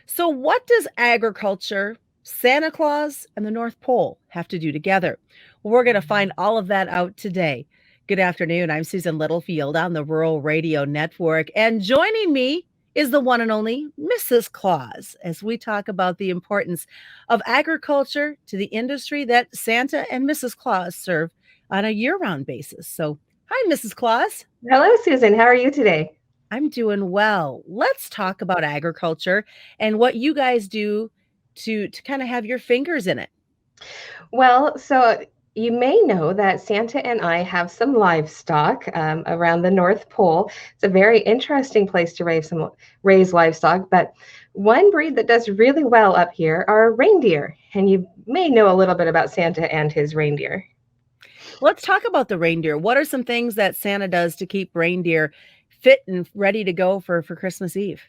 So, what does agriculture, Santa Claus, and the North Pole have to do together? Well, we're going to find all of that out today. Good afternoon. I'm Susan Littlefield on the Rural Radio Network, and joining me is the one and only Mrs. Claus as we talk about the importance of agriculture to the industry that Santa and Mrs. Claus serve on a year round basis. So, hi, Mrs. Claus. Hello, Susan. How are you today? I'm doing well. Let's talk about agriculture and what you guys do to kind of have your fingers in it. Well, you may know that Santa and I have some livestock around the North Pole. It's a very interesting place to raise livestock, but one breed that does really well up here are reindeer. And you may know a little bit about Santa and his reindeer. Let's talk about the reindeer. What are some things that Santa does to keep reindeer fit and ready to go for Christmas Eve?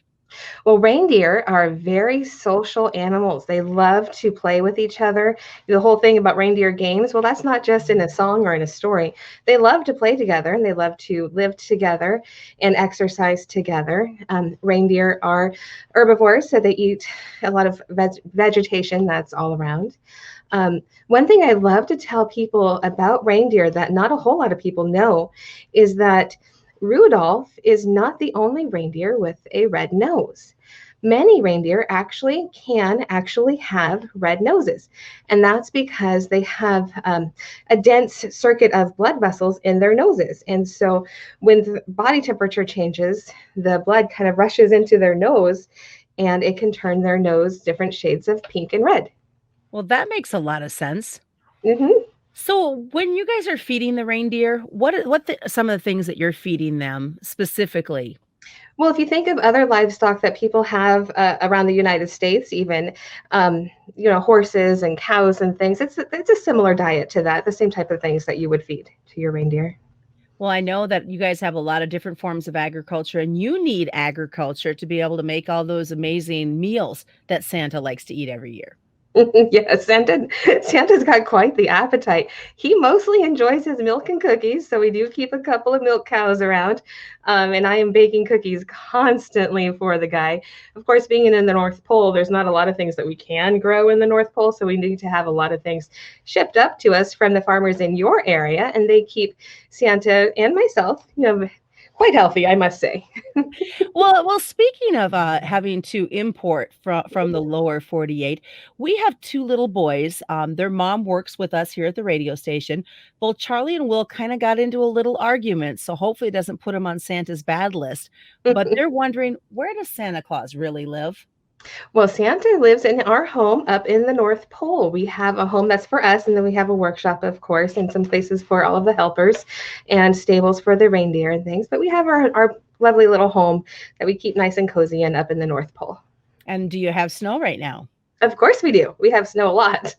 Well, reindeer are very social animals. They love to play with each other. The whole thing about reindeer games, well, that's not just in a song or in a story. They love to play together and they love to live together and exercise together. Reindeer are herbivores, so they eat a lot of vegetation that's all around. One thing I love to tell people about reindeer that not a whole lot of people know is that Rudolph is not the only reindeer with a red nose. Many reindeer can actually have red noses, and that's because they have a dense circuit of blood vessels in their noses. And so when the body temperature changes, the blood kind of rushes into their nose, and it can turn their nose different shades of pink and red. Well, that makes a lot of sense. hmm So, when you guys are feeding the reindeer, some of the things that you're feeding them specifically? Well, if you think of other livestock that people have around the United States, even horses and cows and things, it's a similar diet to that, the same type of things that you would feed to your reindeer. Well, I know that you guys have a lot of different forms of agriculture, and you need agriculture to be able to make all those amazing meals that Santa likes to eat every year. Yeah, Santa's got quite the appetite. He mostly enjoys his milk and cookies, so we do keep a couple of milk cows around. And I am baking cookies constantly for the guy. Of course, being in the North Pole, there's not a lot of things that we can grow in the North Pole, so we need to have a lot of things shipped up to us from the farmers in your area, and they keep Santa and myself, quite healthy, I must say. Well, speaking of having to import from the lower 48, we have two little boys. Their mom works with us here at the radio station. Both Charlie and Will kind of got into a little argument, so hopefully it doesn't put them on Santa's bad list. But they're wondering, where does Santa Claus really live? Well, Santa lives in our home up in the North Pole. We have a home that's for us, and then we have a workshop, of course, and some places for all of the helpers and stables for the reindeer and things. But we have our lovely little home that we keep nice and cozy in up in the North Pole. And do you have snow right now? Of course we do. We have snow a lot.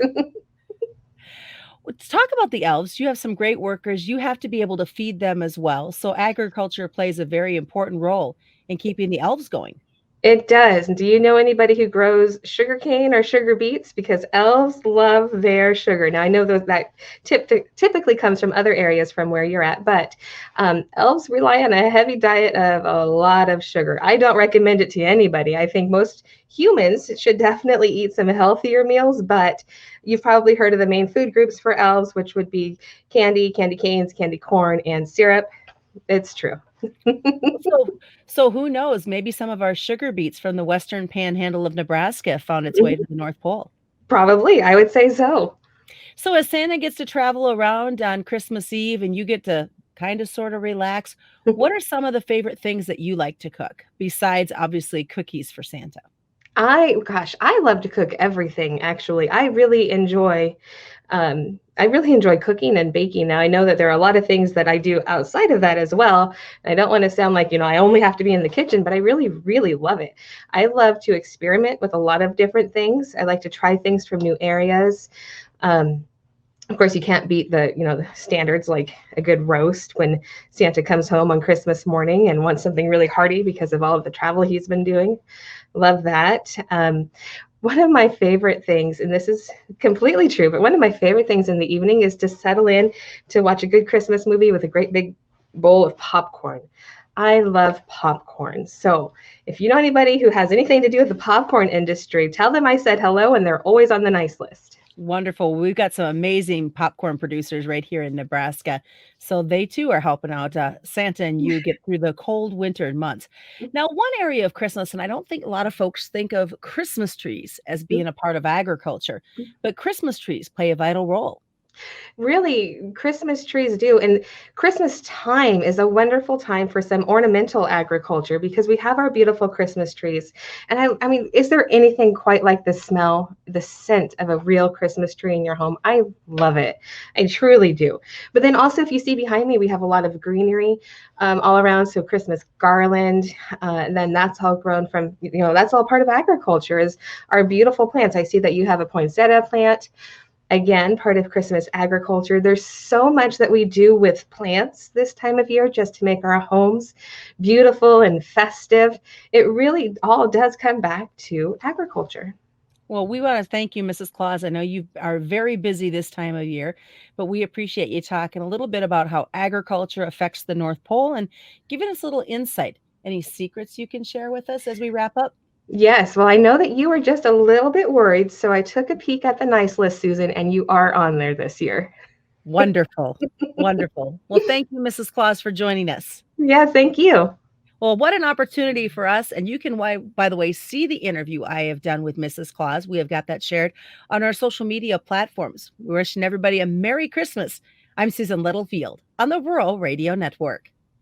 Let's talk about the elves. You have some great workers. You have to be able to feed them as well. So agriculture plays a very important role in keeping the elves going. It does. Do you know anybody who grows sugarcane or sugar beets? Because elves love their sugar. Now, I know that typically comes from other areas from where you're at, but elves rely on a heavy diet of a lot of sugar. I don't recommend it to anybody. I think most humans should definitely eat some healthier meals, but you've probably heard of the main food groups for elves, which would be candy, candy canes, candy corn, and syrup. It's true. So who knows? Maybe some of our sugar beets from the western panhandle of Nebraska found its way to the North Pole. Probably, I would say so. So as Santa gets to travel around on Christmas Eve and you get to kind of sort of relax, what are some of the favorite things that you like to cook besides obviously cookies for Santa? I love to cook everything, actually. I really enjoy cooking and baking. Now, I know that there are a lot of things that I do outside of that as well. I don't want to sound like, I only have to be in the kitchen, but I really, really love it. I love to experiment with a lot of different things. I like to try things from new areas. Of course, you can't beat the standards like a good roast when Santa comes home on Christmas morning and wants something really hearty because of all of the travel he's been doing. Love that. One of my favorite things, and this is completely true, but one of my favorite things in the evening is to settle in to watch a good Christmas movie with a great big bowl of popcorn. I love popcorn. So if you know anybody who has anything to do with the popcorn industry, tell them I said hello and they're always on the nice list. Wonderful. We've got some amazing popcorn producers right here in Nebraska. So they too are helping out Santa and you get through the cold winter months. Now, one area of Christmas, and I don't think a lot of folks think of Christmas trees as being a part of agriculture, but Christmas trees play a vital role. Really, Christmas trees do. And Christmas time is a wonderful time for some ornamental agriculture because we have our beautiful Christmas trees. And I mean, is there anything quite like the smell, the scent of a real Christmas tree in your home? I love it. I truly do. But then also, if you see behind me, we have a lot of greenery all around. So Christmas garland, and then that's all grown from, that's all part of agriculture is our beautiful plants. I see that you have a poinsettia plant. Again, part of Christmas agriculture. There's so much that we do with plants this time of year just to make our homes beautiful and festive. It really all does come back to agriculture. Well, we want to thank you, Mrs. Claus. I know you are very busy this time of year, but we appreciate you talking a little bit about how agriculture affects the North Pole and giving us a little insight. Any secrets you can share with us as we wrap up? Yes, well, I know that you were just a little bit worried, so I took a peek at the nice list, Susan, and you are on there this year. Wonderful. Wonderful. Well, thank you, Mrs. Claus, for joining us. Yeah, thank you. Well, what an opportunity for us. And you can, by the way, see the interview I have done with Mrs. Claus. We have got that shared on our social media platforms. We're wishing everybody a Merry Christmas. I'm Susan Littlefield on the Rural Radio Network.